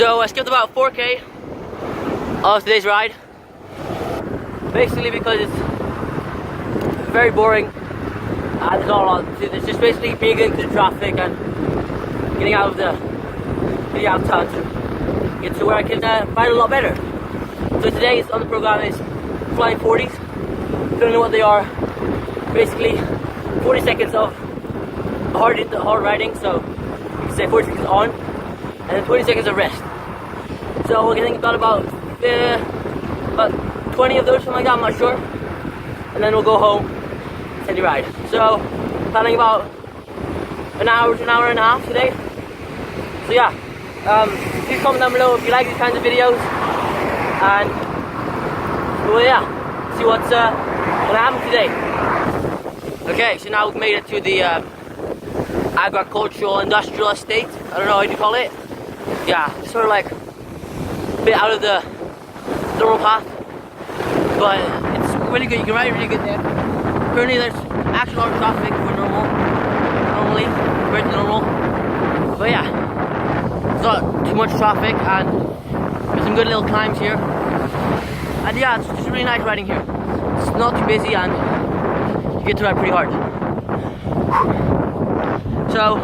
So I skipped about 4K of today's ride, basically because it's very boring and there's not a lot. It's just basically being into the traffic and getting out of town to get to where I can ride a lot better. So today's on the program is flying 40s. Don't know what they are. Basically 40 seconds of hard riding, so you can say 40 seconds on and then 20 seconds of rest. So we're getting about 20 of those, something like that, I'm not sure. And then we'll go home and ride. So planning about an hour to an hour and a half today. So yeah, please comment down below if you like these kinds of videos, and well, yeah, see what's gonna happen today. Okay, so now we've made it to the agricultural industrial estate. I don't know how you call it. Yeah, sort of like a bit out of the normal path, but it's really good. You can ride really good there. Currently there's actually a lot of traffic for normally compared to normal, but yeah, it's not too much traffic and there's some good little climbs here, and yeah, it's just really nice riding here. It's not too busy and you get to ride pretty hard. So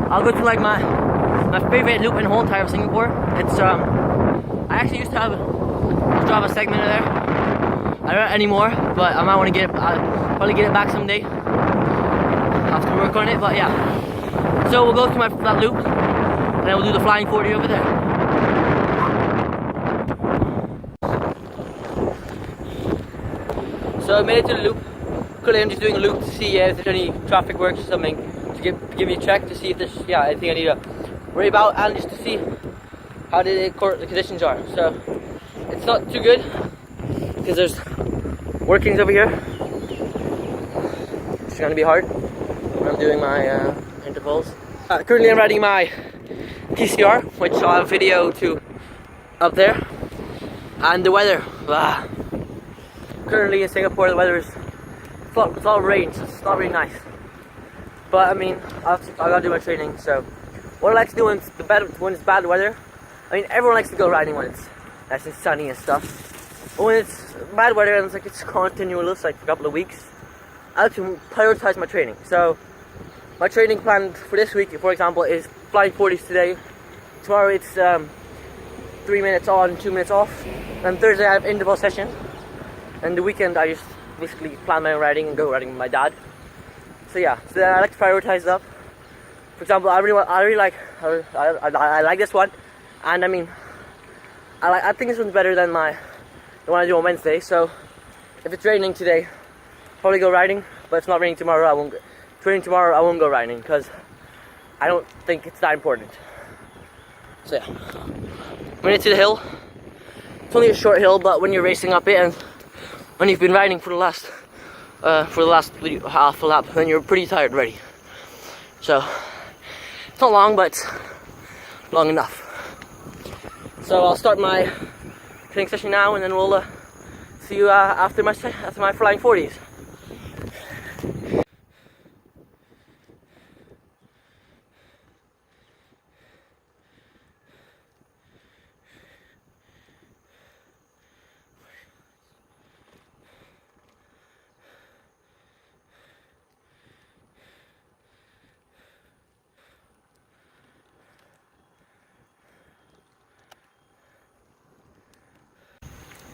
I'll go to like my favorite loop in the whole entire of Singapore. It's I actually used to have a strava segment there. I don't anymore, but I might want to probably get it back someday. I'll have to work on it, but yeah. So we'll go to that loop and then we'll do the flying 40 over there. So I made it to the loop. Currently I'm just doing a loop to see if there's any traffic works or something, to give me a check to see if there's anything I need to worry about, and just to see how the conditions are. So it's not too good because there's workings over here. It's gonna be hard when I'm doing my intervals. Currently I'm riding my TCR, which I'll have a video to up there. And the weather, currently in Singapore the weather is it's all rain, so it's not really nice. But I mean, I gotta do my training. So what I like to do when it's bad weather, I mean everyone likes to go riding when it's nice and sunny and stuff. But when it's bad weather and it's continuous, like for a couple of weeks, I like to prioritize my training. So my training plan for this week, for example, is flying 40s today. Tomorrow it's 3 minutes on, 2 minutes off. And Thursday I have interval session. And the weekend I just basically plan my own riding and go riding with my dad. So yeah, so then I like to prioritize it up. For example, I like this one, and I mean, I think this one's better than the one I do on Wednesday. So if it's raining today, probably go riding. But if it's not raining tomorrow, I won't go riding because I don't think it's that important. So yeah, when it's to the hill, it's only a short hill, but when you're racing up it and when you've been riding for the last half a lap, then you're pretty tired already. So it's not long, but long enough. So I'll start my training session now, and then we'll see you after my flying 40s.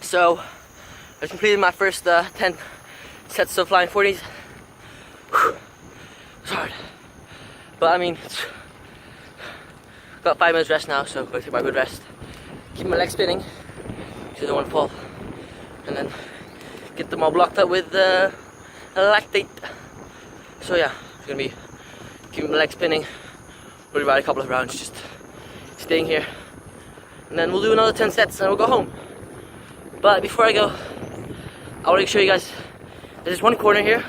So I completed my first 10 sets of flying 40s. Whew. It's hard, but I mean, got 5 minutes rest now, so I'm going to take my good rest, keep my legs spinning so I don't want to fall, and then get them all blocked up with lactate. So yeah, it's gonna be keeping my legs spinning. We'll ride a couple of rounds, just staying here, and then we'll do another 10 sets and we'll go home. But before I go, I want to show you guys, there's one corner here,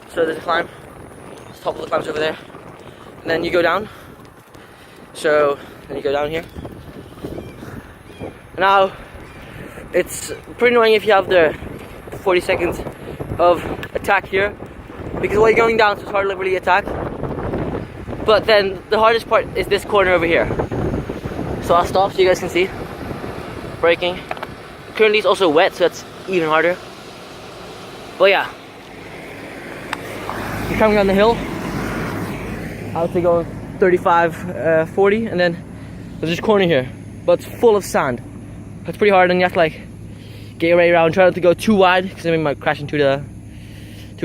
so there's a climb, the top of the climb's over there, and then you go down, so then you go down here. Now, it's pretty annoying if you have the 40 seconds of attack here, because while you're going down, so it's hard to really attack. But then the hardest part is this corner over here. So I'll stop so you guys can see. Braking. Currently it's also wet, so that's even harder. But yeah, you're coming down the hill. I would say going 35, 40, and then there's this corner here, but it's full of sand. It's pretty hard, and you have to like get your way around. Try not to go too wide, because then we might crash into a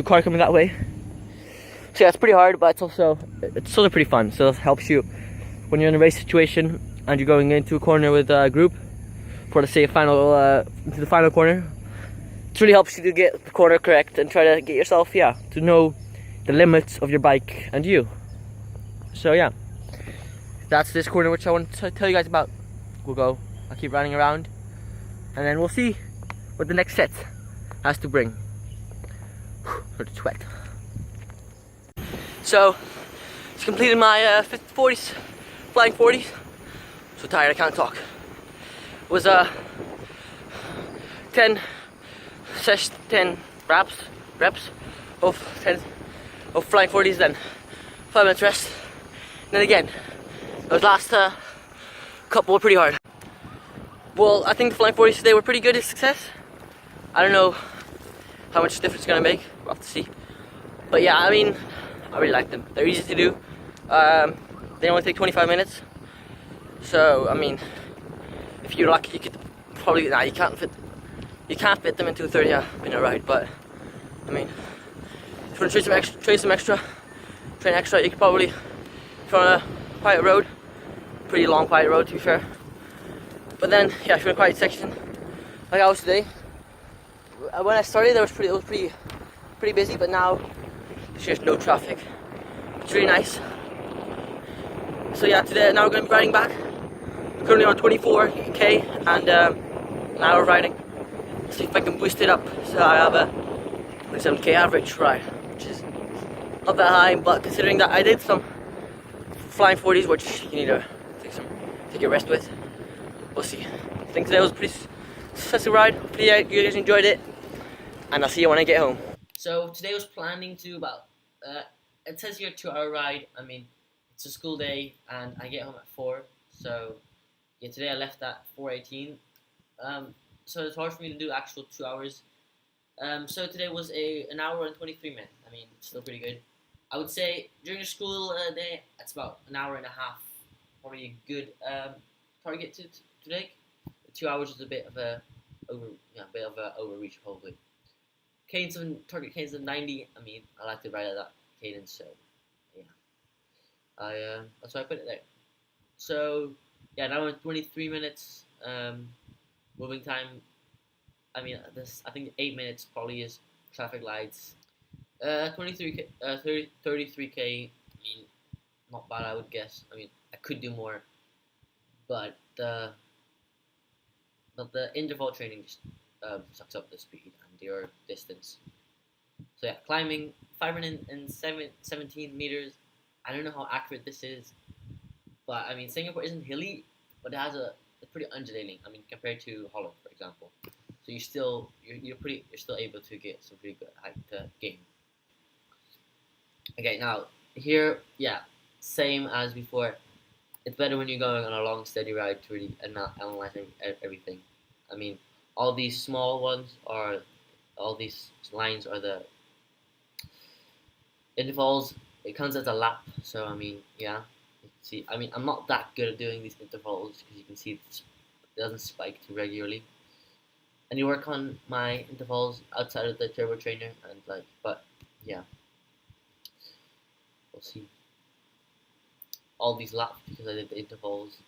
car coming that way. So yeah, it's pretty hard, but it's also pretty fun. So it helps you when you're in a race situation and you're going into a corner with a group for, let's say, into the final corner. It really helps you to get the corner correct and try to get yourself, to know the limits of your bike and you. So yeah, that's this corner which I want to tell you guys about. I'll keep running around, and then we'll see what the next set has to bring. For the sweat. So, just completed my 40s, flying 40s. So tired, I can't talk. It was 10 reps of flying 40s, then 5 minutes rest, and then again. Those last couple were pretty hard. Well, I think the flying 40s today were pretty good as success. I don't know how much difference it's gonna make. We'll have to see. But yeah, I mean, I really like them. They're easy to do. They only take 25 minutes. So I mean, if you're lucky, you could probably you can't fit them into a 30-minute ride. But I mean, if you want to train extra, you could probably, if you're on a quiet road, pretty long quiet road to be fair. But then, yeah, if you're in a quiet section, like I was today. When I started, it was pretty busy, but now there's just no traffic. It's really nice. So yeah, now we're going to be riding back. We're currently on 24k and an hour of riding. Let's see if I can boost it up so I have a 27k average ride, which is not that high, but considering that I did some flying 40s, which you need to take a rest with. We'll see. I think today was a pretty successful ride. Hopefully you guys enjoyed it, and I'll see you when I get home. So today was planning to about, it says here 2-hour ride. I mean, it's a school day and I get home at 4. So yeah, today I left at 4:18. So it's hard for me to do actual 2 hours. So today was an hour and 23 minutes. I mean, still pretty good. I would say during a school day, it's about an hour and a half. Probably a good target to take. 2 hours is a bit of a overreach probably. Target cadence of 90. I mean, I like to ride at that cadence, so yeah. That's why I put it there. So yeah, now we're 23 minutes. Moving time. I mean, I think 8 minutes probably is traffic lights. 33k. I mean, not bad, I would guess. I mean, I could do more, but the interval training just sucks up the speed and your distance. So yeah, climbing 517 meters. I don't know how accurate this is, but I mean, Singapore isn't hilly, but it has it's pretty undulating. I mean, compared to Holland, for example. So you're still able to get some pretty good height to gain. Okay, now here, yeah, same as before. It's better when you're going on a long, steady ride to really analyze everything. I mean, all these small ones all these lines are the intervals. It counts as a lap, so I mean, yeah. See, I mean, I'm not that good at doing these intervals because you can see it doesn't spike too regularly. And you work on my intervals outside of the turbo trainer, and but yeah, we'll see. All these laps because I did the intervals.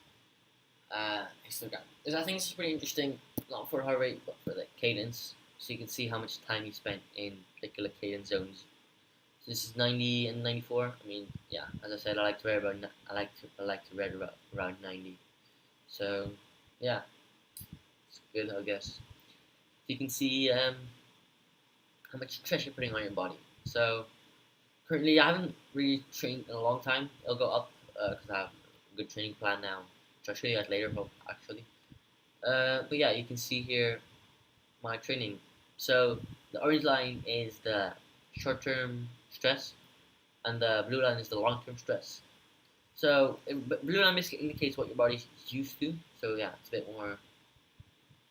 Histogram. I think this is pretty interesting, not for heart rate, but for the cadence, so you can see how much time you spent in particular cadence zones. So this is 90 and 94. I mean, yeah, as I said, I like to ride around 90. So yeah, it's good, I guess. You can see how much stress you're putting on your body. So currently, I haven't really trained in a long time. It'll go up because I have a good training plan now, which I'll show you guys later, actually. But yeah, you can see here my training. So the orange line is the short-term stress, and the blue line is the long-term stress. So blue line basically indicates what your body's used to. So yeah, it's a bit more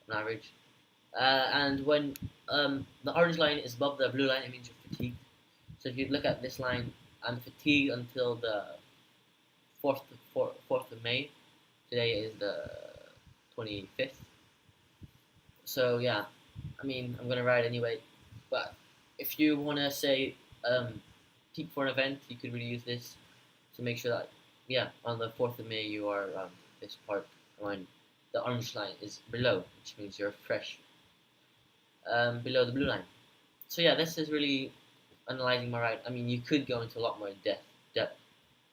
on average. And when the orange line is above the blue line, it means you're fatigued. So if you look at this line, I'm fatigued until the 4th of May. Today is the 25th. So yeah, I mean I'm gonna ride anyway. But if you wanna say peak for an event, you could really use this to make sure that yeah on the 4th of May you are this part when the orange line is below, which means you're fresh below the blue line. So yeah, this is really analyzing my ride. I mean, you could go into a lot more depth,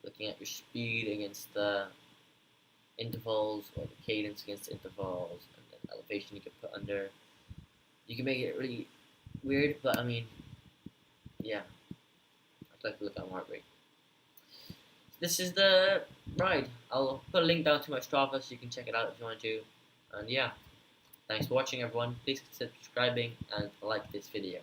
looking at your speed against the intervals or the cadence against the intervals, and then elevation you could put under. You can make it really weird, but I mean, yeah, I'd like to look at my heart rate. This is the ride. I'll put a link down to my Strava so you can check it out if you want to. And yeah, thanks for watching, everyone. Please consider subscribing and like this video.